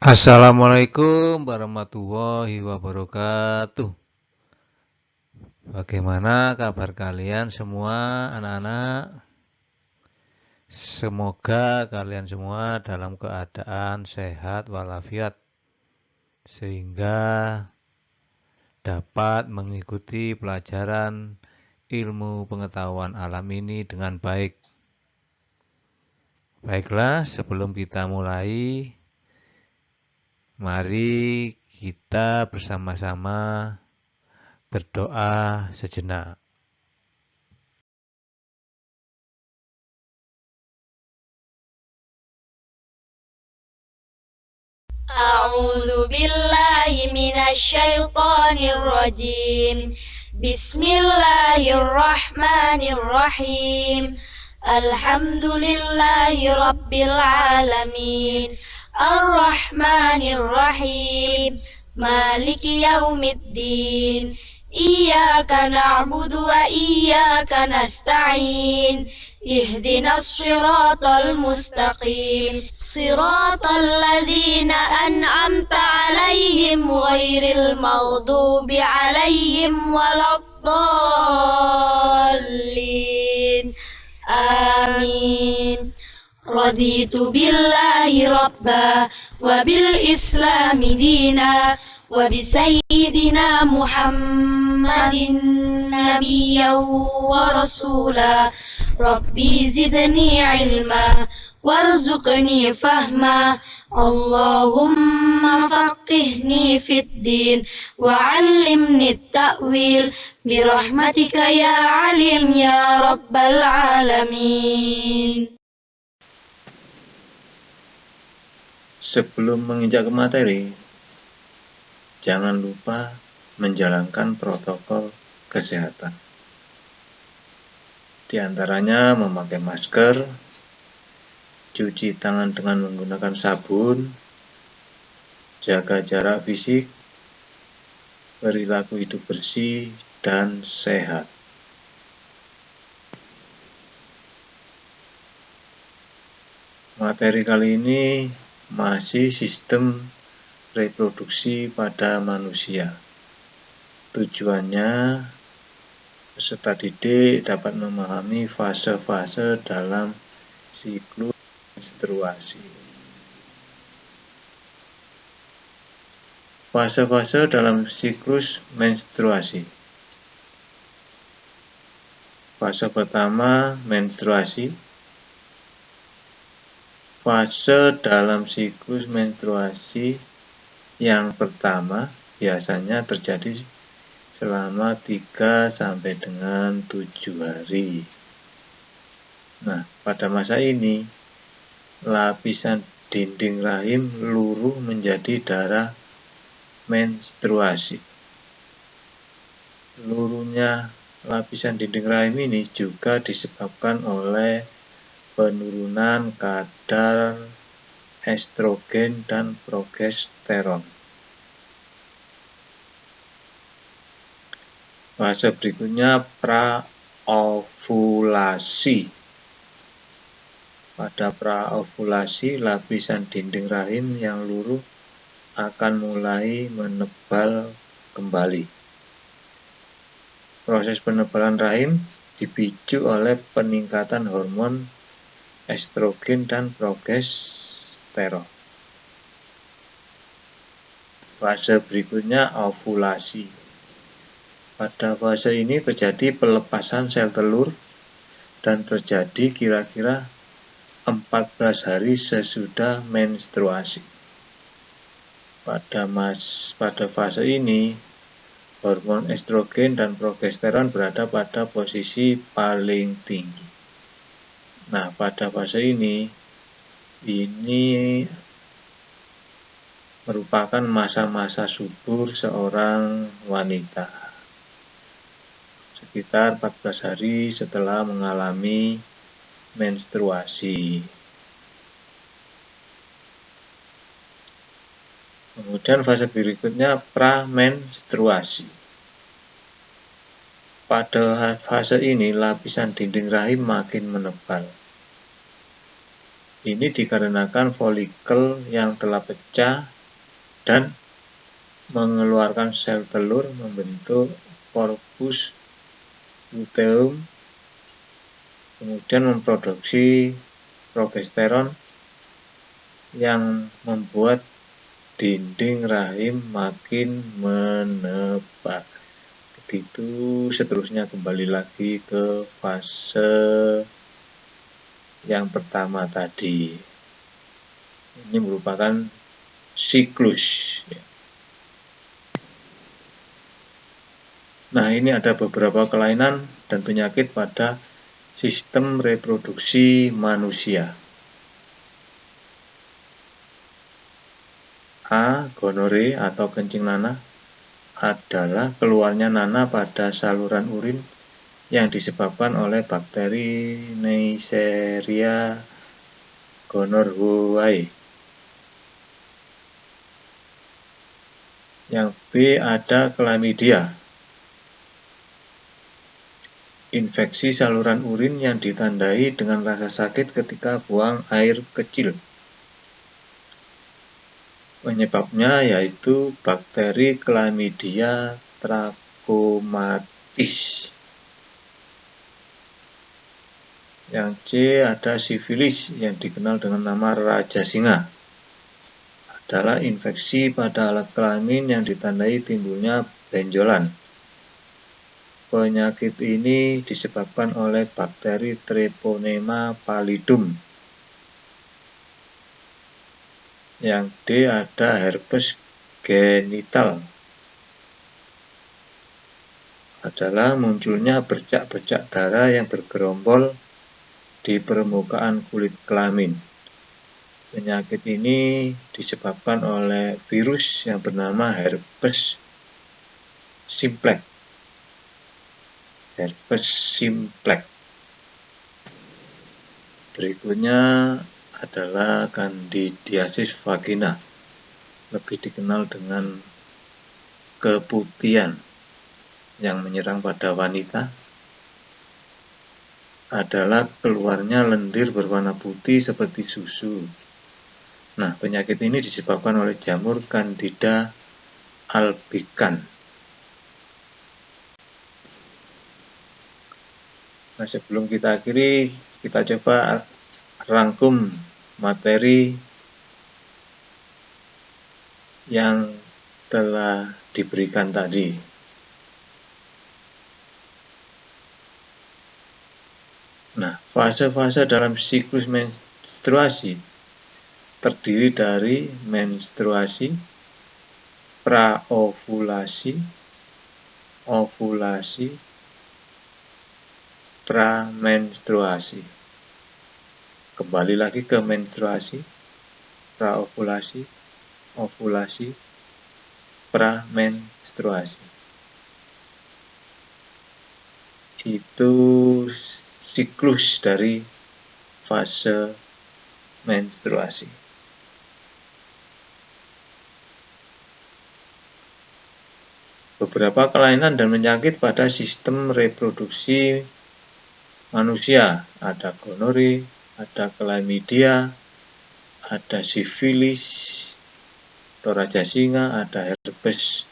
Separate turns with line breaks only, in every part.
Assalamualaikum warahmatullahi wabarakatuh. Bagaimana kabar kalian semua anak-anak? Semoga kalian semua dalam keadaan sehat walafiat sehingga dapat mengikuti pelajaran ilmu pengetahuan alam ini dengan baik. Baiklah, sebelum kita mulai, mari kita bersama-sama berdoa sejenak.
أعوذ بالله من الشيطان الرجيم. بسم الله الرحمن الرحيم. الحمد لله رب العالمين الرحمن الرحيم مالك يوم الدين إياك نعبد وإياك نستعين اهدنا الصراط المستقيم صراط الذين أنعمت عليهم غير المغضوب عليهم ولا الضالين آمين. رضيت بالله ربا وبالإسلام دينا وبسيدنا محمد نبيا ورسولا ربي زدني علما وارزقني فهما اللهم فقهني في الدين وعلمني التأويل برحمتك يا عليم يا رب العالمين.
Sebelum menginjak ke materi, jangan lupa menjalankan protokol kesehatan. Di antaranya memakai masker, cuci tangan dengan menggunakan sabun, jaga jarak fisik, perilaku hidup bersih dan sehat. Materi kali ini masih sistem reproduksi pada manusia. Tujuannya, peserta didik dapat memahami fase-fase dalam siklus menstruasi. Fase-fase dalam siklus menstruasi. Fase pertama, menstruasi. Fase dalam siklus menstruasi yang pertama biasanya terjadi selama 3 sampai dengan 7 hari. Nah, pada masa ini lapisan dinding rahim luruh menjadi darah menstruasi. Luruhnya lapisan dinding rahim ini juga disebabkan oleh penurunan kadar estrogen dan progesteron. Fase berikutnya praovulasi. Pada praovulasi, lapisan dinding rahim yang luruh akan mulai menebal kembali. Proses penebalan rahim dipicu oleh peningkatan hormon estrogen dan progesteron. Fase berikutnya ovulasi. Pada fase ini terjadi pelepasan sel telur dan terjadi kira-kira 14 hari sesudah menstruasi. Pada fase ini, hormon estrogen dan progesteron berada pada posisi paling tinggi. Nah, pada fase ini merupakan masa-masa subur seorang wanita. Sekitar 14 hari setelah mengalami menstruasi. Kemudian fase berikutnya pramenstruasi. Pada fase ini lapisan dinding rahim makin menebal. Ini dikarenakan folikel yang telah pecah dan mengeluarkan sel telur membentuk corpus luteum, kemudian memproduksi progesteron yang membuat dinding rahim makin menebal. Begitu seterusnya, kembali lagi ke fase yang pertama tadi. Ini merupakan siklus. Nah, ini ada beberapa kelainan dan penyakit pada sistem reproduksi manusia. A. Gonore atau kencing nanah adalah keluarnya nanah pada saluran urin yang disebabkan oleh bakteri Neisseria gonorrhoeae. Yang B. Ada chlamydia, infeksi saluran urin yang ditandai dengan rasa sakit ketika buang air kecil. Penyebabnya yaitu bakteri Chlamydia trachomatis. Yang C. Ada sifilis yang dikenal dengan nama Raja Singa. Adalah infeksi pada alat kelamin yang ditandai timbulnya benjolan. Penyakit ini disebabkan oleh bakteri Treponema pallidum. Yang D. Ada herpes genital. Adalah munculnya bercak-bercak darah yang bergerombol di permukaan kulit kelamin. Penyakit ini disebabkan oleh virus yang bernama herpes simplex. Herpes simplex. Berikutnya adalah candidiasis vagina, lebih dikenal dengan keputihan yang menyerang pada wanita. Adalah keluarnya lendir berwarna putih seperti susu. Nah, penyakit ini disebabkan oleh jamur Candida albicans. Nah, sebelum kita akhiri, kita coba rangkum materi yang telah diberikan tadi. Nah, fase-fase dalam siklus menstruasi terdiri dari menstruasi, praovulasi, ovulasi, pramenstruasi. Kembali lagi ke menstruasi, praovulasi, ovulasi, pramenstruasi. Itu siklus dari fase menstruasi. Beberapa kelainan dan penyakit pada sistem reproduksi manusia. Ada gonore, ada chlamydia, ada sifilis, Raja Singa, ada herpes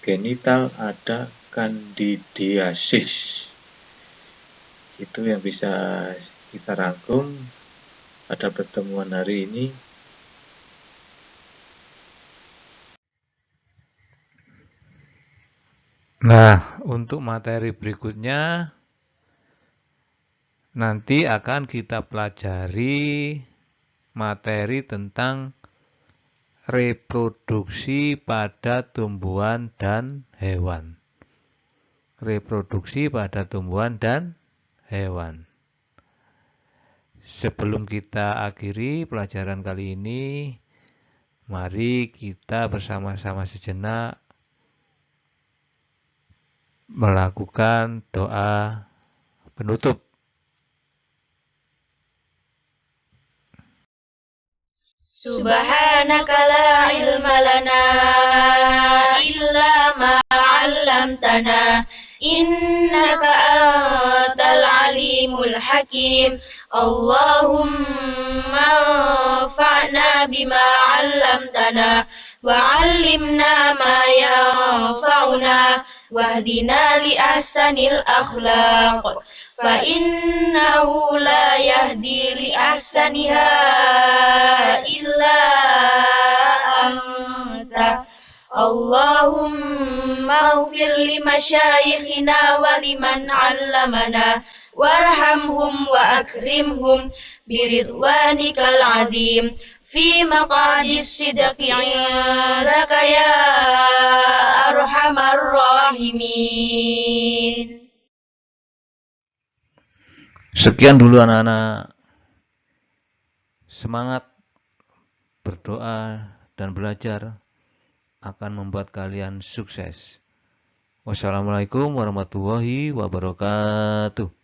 genital, ada candidiasis. Itu yang bisa kita rangkum pada pertemuan hari ini.
Nah, untuk materi berikutnya nanti akan kita pelajari materi tentang reproduksi pada tumbuhan dan hewan. Reproduksi pada tumbuhan dan hewan. Sebelum kita akhiri pelajaran kali ini, mari kita bersama-sama sejenak melakukan doa penutup.
Subhanaka la ilma lana illa ma 'allamtana innaka antal alimul hakim. Allahumma anfa'na بما علمتنا وعلمنا ما ينفعنا واهدنا لأحسن الأخلاق فإنه لا يهدي لأحسنها إلا أنت اللهم اغفر لمشايخنا ولمن علمنا وارحمهم وأكرمهم برضوانك العظيم في مقعد الصدق عندك يا أرحم الراحمين.
Sekian dulu anak-anak. Semangat berdoa dan belajar akan membuat kalian sukses. Wassalamualaikum warahmatullahi wabarakatuh.